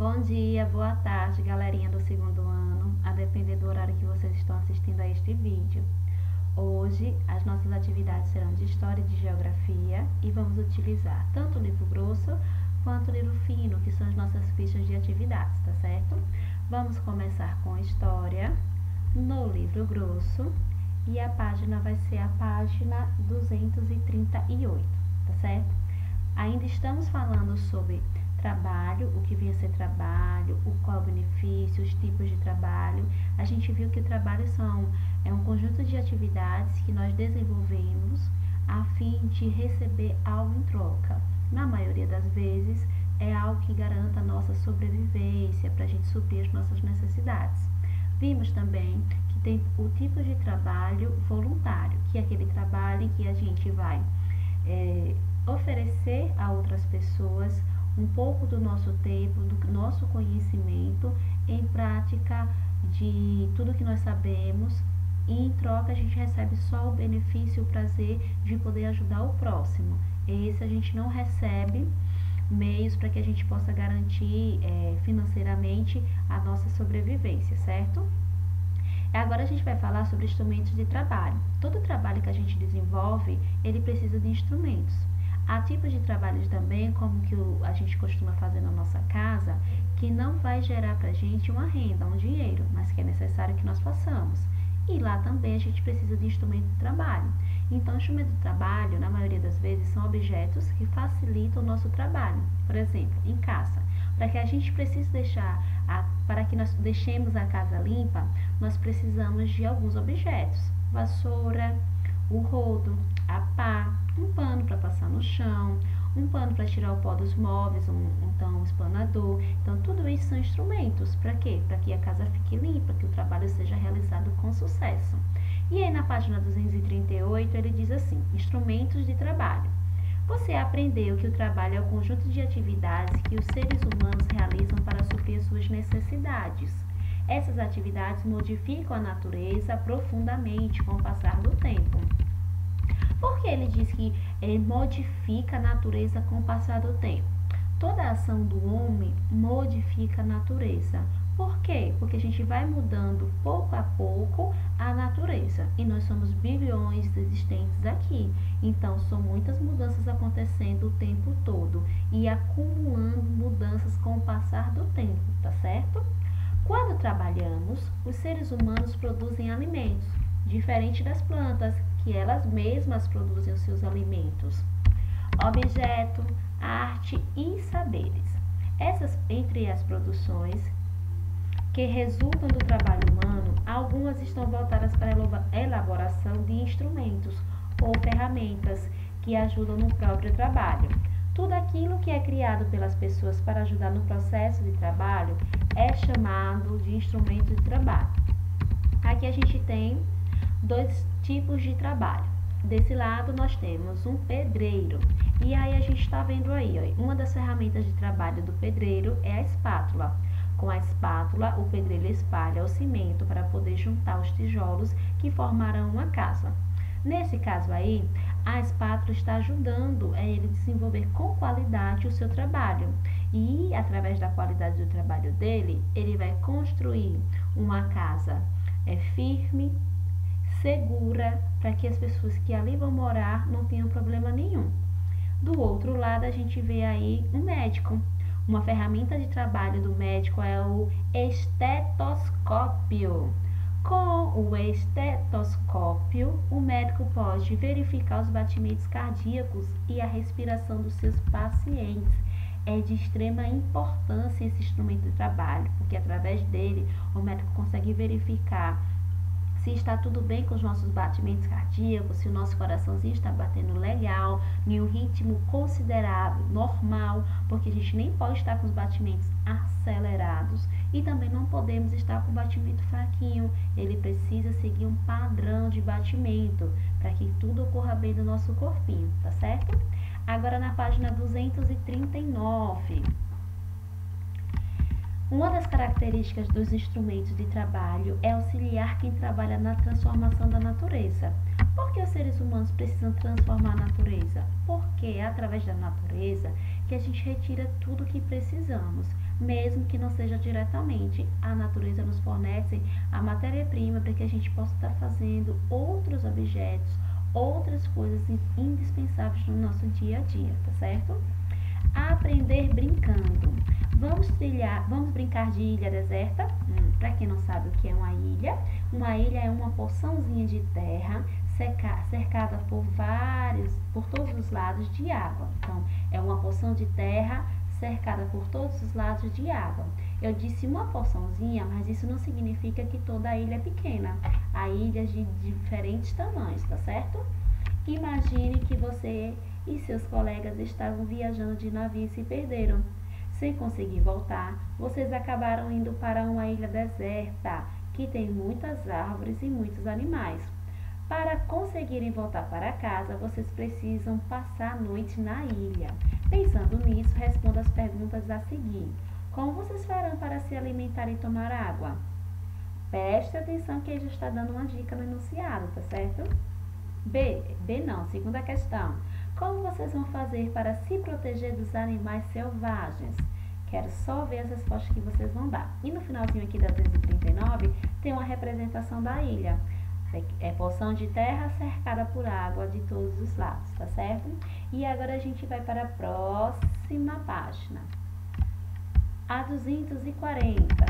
Bom dia, boa tarde, galerinha do segundo ano, a depender do horário que vocês estão assistindo a este vídeo. Hoje, as nossas atividades serão de História e de Geografia e vamos utilizar tanto o livro grosso quanto o livro fino, que são as nossas fichas de atividades, tá certo? Vamos começar com História no livro grosso e a página vai ser a página 238, tá certo? Ainda estamos falando sobre trabalho, o que vem a ser trabalho, qual é o benefício, os tipos de trabalho. A gente viu que o trabalho é um conjunto de atividades que nós desenvolvemos a fim de receber algo em troca. Na maioria das vezes, é algo que garanta a nossa sobrevivência, para a gente suprir as nossas necessidades. Vimos também que tem o tipo de trabalho voluntário, que é aquele trabalho em que a gente vai oferecer a outras pessoas um pouco do nosso tempo, do nosso conhecimento em prática de tudo que nós sabemos, e em troca a gente recebe só o benefício, o prazer de poder ajudar o próximo. Esse a gente não recebe meios para que a gente possa garantir financeiramente a nossa sobrevivência, certo? Agora a gente vai falar sobre instrumentos de trabalho. Todo trabalho que a gente desenvolve, ele precisa de instrumentos. Há tipos de trabalhos também, como que a gente costuma fazer na nossa casa, que não vai gerar para a gente uma renda, um dinheiro, mas que é necessário que nós façamos. E lá também a gente precisa de instrumento de trabalho. Então, instrumento de trabalho, na maioria das vezes, são objetos que facilitam o nosso trabalho. Por exemplo, em casa, para que a gente precise para que nós deixemos a casa limpa, nós precisamos de alguns objetos: vassoura, o rodo, a pá, um pano para passar no chão, um pano para tirar o pó dos móveis, um espanador. Então, tudo isso são instrumentos. Para quê? Para que a casa fique limpa, que o trabalho seja realizado com sucesso. E aí, na página 238, ele diz assim: instrumentos de trabalho. Você aprendeu que o trabalho é o conjunto de atividades que os seres humanos realizam para suprir suas necessidades. Essas atividades modificam a natureza profundamente com o passar do tempo. Por que ele diz que modifica a natureza com o passar do tempo? Toda a ação do homem modifica a natureza. Por quê? Porque a gente vai mudando pouco a pouco a natureza. E nós somos bilhões de existentes aqui. Então, são muitas mudanças acontecendo o tempo todo e acumulando mudanças com o passar do tempo, tá certo? Quando trabalhamos, os seres humanos produzem alimentos, diferente das plantas, que elas mesmas produzem os seus alimentos. Objeto, arte e saberes. Entre as produções que resultam do trabalho humano, algumas estão voltadas para a elaboração de instrumentos ou ferramentas que ajudam no próprio trabalho. Tudo aquilo que é criado pelas pessoas para ajudar no processo de trabalho é chamado de instrumento de trabalho. Aqui a gente tem dois tipos de trabalho. Desse lado nós temos um pedreiro. E aí a gente está vendo aí, ó, uma das ferramentas de trabalho do pedreiro é a espátula. Com a espátula, o pedreiro espalha o cimento para poder juntar os tijolos que formarão uma casa. Nesse caso aí, a espátula está ajudando a ele desenvolver com qualidade o seu trabalho. E, através da qualidade do trabalho dele, ele vai construir uma casa firme, segura, para que as pessoas que ali vão morar não tenham problema nenhum. Do outro lado, a gente vê aí um médico. Uma ferramenta de trabalho do médico é o estetoscópio. Com o estetoscópio, o médico pode verificar os batimentos cardíacos e a respiração dos seus pacientes. É de extrema importância esse instrumento de trabalho, porque através dele o médico consegue verificar se está tudo bem com os nossos batimentos cardíacos, se o nosso coraçãozinho está batendo legal, em um ritmo considerável, normal, porque a gente nem pode estar com os batimentos acelerados e também não podemos estar com o batimento fraquinho. Ele precisa seguir um padrão de batimento para que tudo ocorra bem no nosso corpinho, tá certo? Agora na página 239. Uma das características dos instrumentos de trabalho é auxiliar quem trabalha na transformação da natureza. Por que os seres humanos precisam transformar a natureza? Porque é através da natureza que a gente retira tudo o que precisamos. mesmo que não seja diretamente. A natureza nos fornece a matéria-prima para que a gente possa estar fazendo outros objetos, outras coisas indispensáveis no nosso dia a dia, tá certo? Aprender brincando. Vamos brincar de ilha deserta? Para quem não sabe o que é uma ilha é uma porçãozinha de terra cercada por todos os lados de água. Então, é uma porção de terra cercada por todos os lados de água. Eu disse uma porçãozinha, mas isso não significa que toda a ilha é pequena. Há ilhas de diferentes tamanhos, tá certo? Imagine que você e seus colegas estavam viajando de navio e se perderam. Sem conseguir voltar, vocês acabaram indo para uma ilha deserta, que tem muitas árvores e muitos animais. Para conseguirem voltar para casa, vocês precisam passar a noite na ilha. Pensando nisso, responda as perguntas a seguir. Como vocês farão para se alimentar e tomar água? Preste atenção que ele já está dando uma dica no enunciado, tá certo? Segunda questão. Como vocês vão fazer para se proteger dos animais selvagens? Quero só ver as respostas que vocês vão dar. E no finalzinho aqui da 239, tem uma representação da ilha. É porção de terra cercada por água de todos os lados, tá certo? E agora a gente vai para a próxima página. A 240.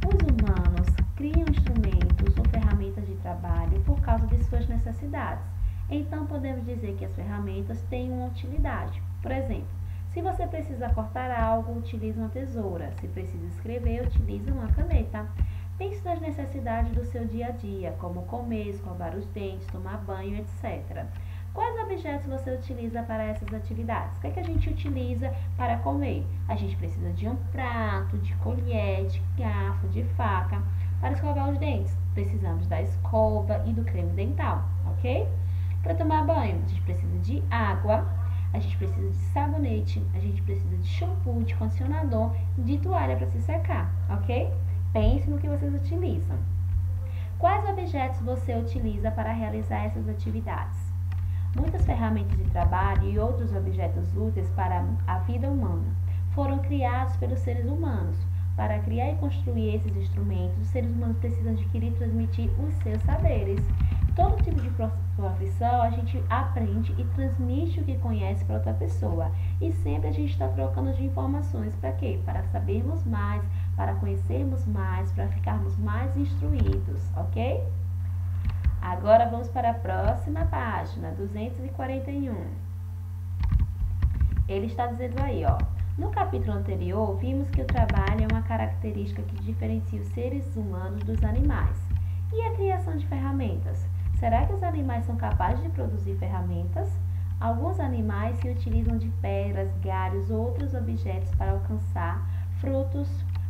Os humanos criam instrumentos ou ferramentas de trabalho por causa de suas necessidades. Então, podemos dizer que as ferramentas têm uma utilidade. Por exemplo, se você precisa cortar algo, utiliza uma tesoura. Se precisa escrever, utiliza uma caneta. Pense nas necessidades do seu dia a dia, como comer, escovar os dentes, tomar banho, etc. Quais objetos você utiliza para essas atividades? O que é que a gente utiliza para comer? A gente precisa de um prato, de colher, de garfo, de faca. Para escovar os dentes, precisamos da escova e do creme dental, ok? Para tomar banho, a gente precisa de água, a gente precisa de sabonete, a gente precisa de shampoo, de condicionador, de toalha para se secar, ok? Pense no que vocês utilizam. Quais objetos você utiliza para realizar essas atividades? Muitas ferramentas de trabalho e outros objetos úteis para a vida humana foram criados pelos seres humanos. Para criar e construir esses instrumentos, os seres humanos precisam adquirir e transmitir os seus saberes. Todo tipo de profissão a gente aprende e transmite o que conhece para outra pessoa. E sempre a gente está trocando de informações. Para quê? Para sabermos mais, para conhecermos mais, para ficarmos mais instruídos, ok? Agora vamos para a próxima página, 241. Ele está dizendo aí, ó. No capítulo anterior, vimos que o trabalho é uma característica que diferencia os seres humanos dos animais. E a criação de ferramentas? Será que os animais são capazes de produzir ferramentas? Alguns animais se utilizam de pedras, galhos ou outros objetos para alcançar frutos,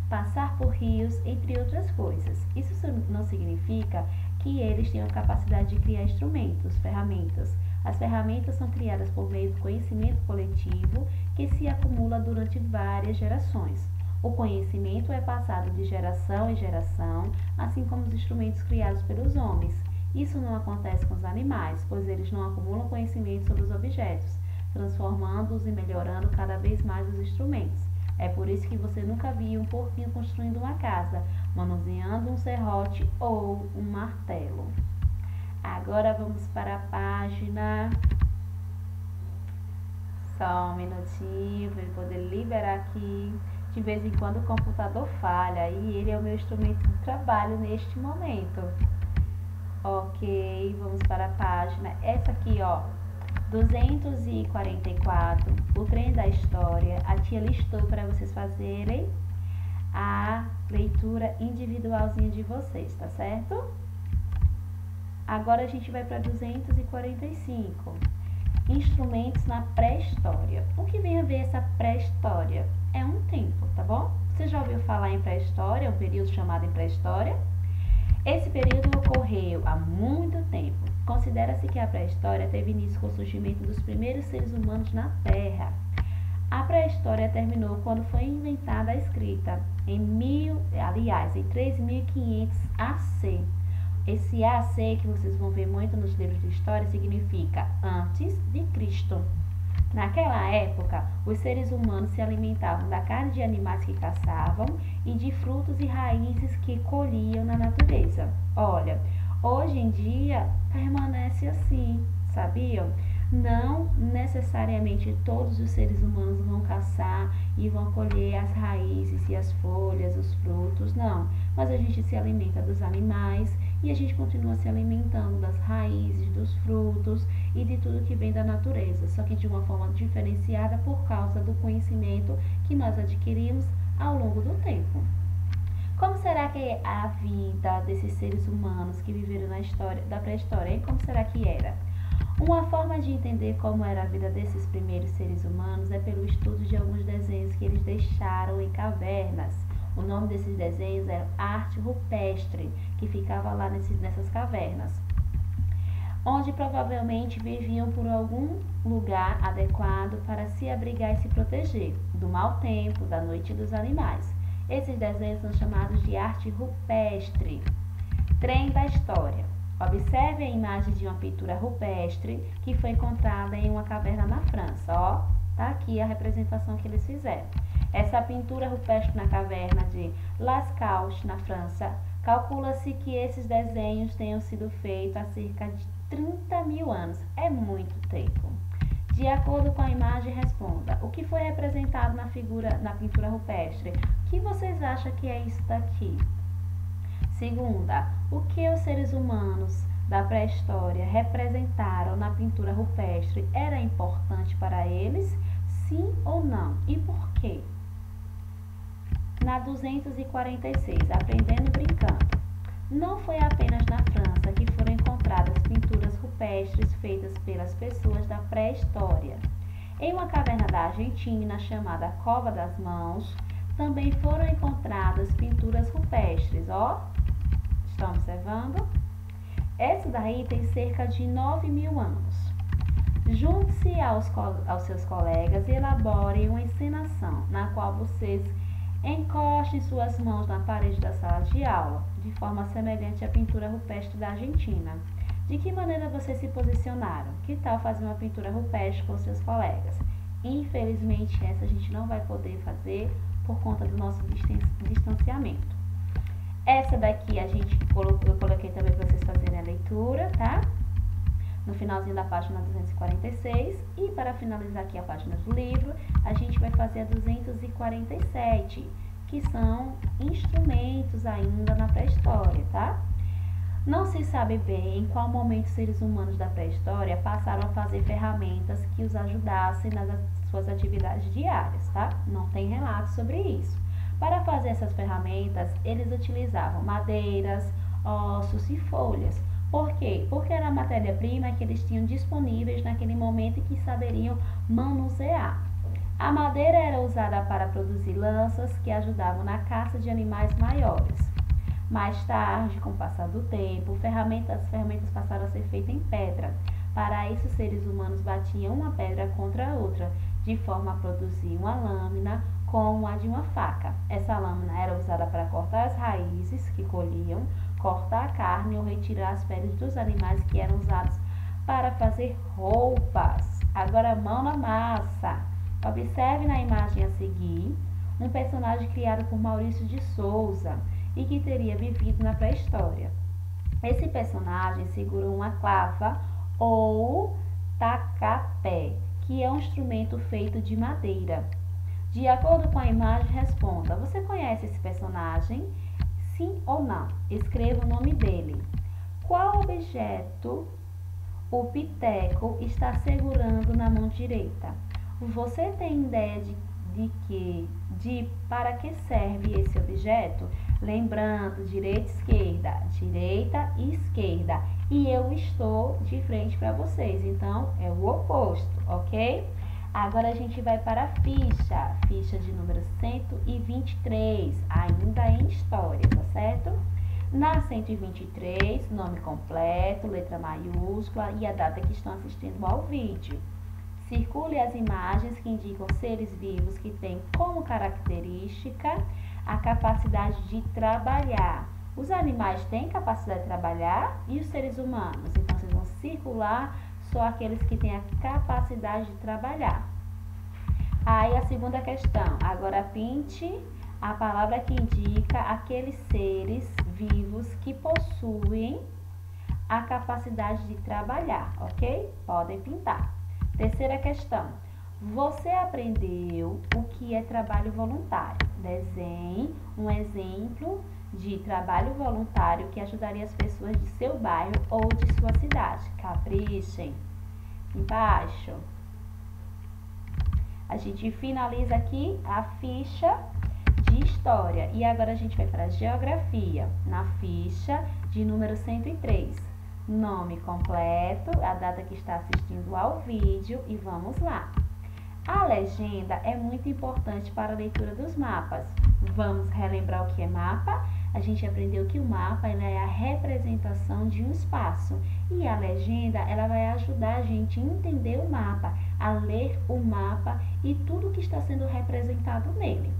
passar por rios, entre outras coisas. Isso não significa que eles tenham a capacidade de criar instrumentos, ferramentas. As ferramentas são criadas por meio do conhecimento coletivo que se acumula durante várias gerações. O conhecimento é passado de geração em geração, assim como os instrumentos criados pelos homens. Isso não acontece com os animais, pois eles não acumulam conhecimento sobre os objetos, transformando-os e melhorando cada vez mais os instrumentos. É por isso que você nunca viu um porquinho construindo uma casa, manuseando um serrote ou um martelo. Agora vamos para a página. Só um minutinho para eu poder liberar aqui. De vez em quando o computador falha e ele é o meu instrumento de trabalho neste momento. Ok, vamos para a página. Essa aqui, ó, 244, o trem da história. A tia listou para vocês fazerem a leitura individualzinha de vocês, tá certo? Agora a gente vai para 245. Instrumentos na pré-história. O que vem a ver essa pré-história? É um tempo, tá bom? Você já ouviu falar em pré-história, um período chamado em pré-história? Esse período ocorreu há muito tempo. Considera-se que a pré-história teve início com o surgimento dos primeiros seres humanos na Terra. A pré-história terminou quando foi inventada a escrita, em 3.500 AC. Esse AC que vocês vão ver muito nos livros de história significa antes de Cristo, Naquela época, os seres humanos se alimentavam da carne de animais que caçavam e de frutos e raízes que colhiam na natureza. Olha, hoje em dia permanece assim, sabiam? Não necessariamente todos os seres humanos vão caçar e vão colher as raízes e as folhas, os frutos, não. Mas a gente se alimenta dos animais e a gente continua se alimentando das raízes, dos frutos e de tudo que vem da natureza, só que de uma forma diferenciada por causa do conhecimento que nós adquirimos ao longo do tempo. Como será que é a vida desses seres humanos que viveram na história da pré-história? E como será que era? Uma forma de entender como era a vida desses primeiros seres humanos é pelo estudo de alguns desenhos que eles deixaram em cavernas. O nome desses desenhos era arte rupestre, que ficava lá nessas cavernas, onde provavelmente viviam por algum lugar adequado para se abrigar e se proteger do mau tempo, da noite e dos animais. Esses desenhos são chamados de arte rupestre. Trem da história. Observe a imagem de uma pintura rupestre que foi encontrada em uma caverna na França. Ó, tá aqui a representação que eles fizeram. Essa pintura rupestre na caverna de Lascaux, na França, calcula-se que esses desenhos tenham sido feitos há cerca de 30 mil anos. É muito tempo. De acordo com a imagem, responda: o que foi representado na pintura rupestre? O que vocês acham que é isso daqui? Segunda, o que os seres humanos da pré-história representaram na pintura rupestre era importante para eles? Sim ou não? E por quê? Na 246, Aprendendo Brincando. Não foi apenas na França que foram encontradas pinturas rupestres feitas pelas pessoas da pré-história. Em uma caverna da Argentina, chamada Cova das Mãos, também foram encontradas pinturas rupestres. Ó, estão observando? Essa daí tem cerca de 9 mil anos. Junte-se aos seus colegas e elaborem uma encenação na qual vocês encostem suas mãos na parede da sala de aula, de forma semelhante à pintura rupestre da Argentina. De que maneira vocês se posicionaram? Que tal fazer uma pintura rupestre com seus colegas? Infelizmente, essa a gente não vai poder fazer por conta do nosso distanciamento. Essa daqui eu coloquei também para vocês fazerem a leitura, tá? No finalzinho da página 246. E para finalizar aqui a página do livro, a gente vai fazer a 247, que são instrumentos ainda na pré-história, tá? Não se sabe bem em qual momento os seres humanos da pré-história passaram a fazer ferramentas que os ajudassem nas suas atividades diárias, tá? Não tem relato sobre isso. Para fazer essas ferramentas, eles utilizavam madeiras, ossos e folhas. Por quê? Porque era a matéria-prima que eles tinham disponíveis naquele momento e que saberiam manusear. A madeira era usada para produzir lanças que ajudavam na caça de animais maiores. Mais tarde, com o passar do tempo, as ferramentas passaram a ser feitas em pedra. Para isso, os seres humanos batiam uma pedra contra a outra, de forma a produzir uma lâmina como a de uma faca. Essa lâmina era usada para cortar as raízes que colhiam, cortar a carne ou retirar as peles dos animais que eram usados para fazer roupas. Agora, mão na massa. Observe na imagem a seguir um personagem criado por Maurício de Souza e que teria vivido na pré-história. Esse personagem segura uma clava ou tacapé, que é um instrumento feito de madeira. De acordo com a imagem, responda: você conhece esse personagem? Sim ou não? Escreva o nome dele. Qual objeto o Piteco está segurando na mão direita? Você tem ideia de para que serve esse objeto? Lembrando, direita e esquerda. E eu estou de frente para vocês, então é o oposto, ok? Agora a gente vai para a ficha de número 123, ainda em história, tá certo? Na 123, nome completo, letra maiúscula e a data que estão assistindo ao vídeo. Circule as imagens que indicam seres vivos que têm como característica a capacidade de trabalhar. Os animais têm capacidade de trabalhar e os seres humanos? Então, vocês vão circular só aqueles que têm a capacidade de trabalhar. Aí a segunda questão, agora pinte a palavra que indica aqueles seres vivos que possuem a capacidade de trabalhar, ok? Podem pintar. Terceira questão, você aprendeu o que é trabalho voluntário? Desenhe um exemplo de trabalho voluntário que ajudaria as pessoas de seu bairro ou de sua cidade. Caprichem. Embaixo. A gente finaliza aqui a ficha de história. E agora a gente vai para a geografia. Na ficha de número 103. Nome completo, a data que está assistindo ao vídeo e vamos lá. A legenda é muito importante para a leitura dos mapas. Vamos relembrar o que é mapa? A gente aprendeu que o mapa é a representação de um espaço e a legenda ela vai ajudar a gente a entender o mapa, a ler o mapa e tudo que está sendo representado nele,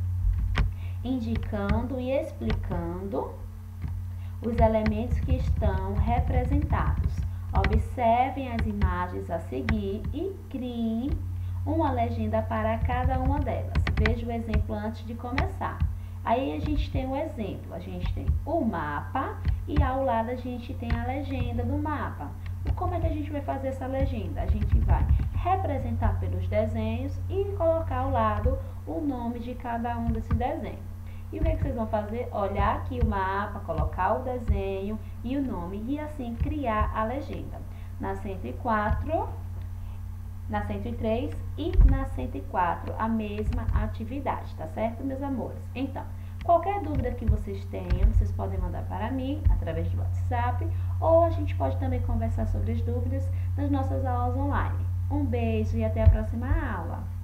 indicando e explicando os elementos que estão representados. Observem as imagens a seguir e criem uma legenda para cada uma delas. Veja o exemplo antes de começar. Aí a gente tem um exemplo, a gente tem o mapa e ao lado a gente tem a legenda do mapa. Como é que a gente vai fazer essa legenda? A gente vai representar pelos desenhos e colocar ao lado o nome de cada um desses desenhos. E o que vocês vão fazer? Olhar aqui o mapa, colocar o desenho e o nome e assim criar a legenda. Na 104, na 103 e na 104 a mesma atividade, tá certo, meus amores? Então, qualquer dúvida que vocês tenham, vocês podem mandar para mim através do WhatsApp ou a gente pode também conversar sobre as dúvidas nas nossas aulas online. Um beijo e até a próxima aula!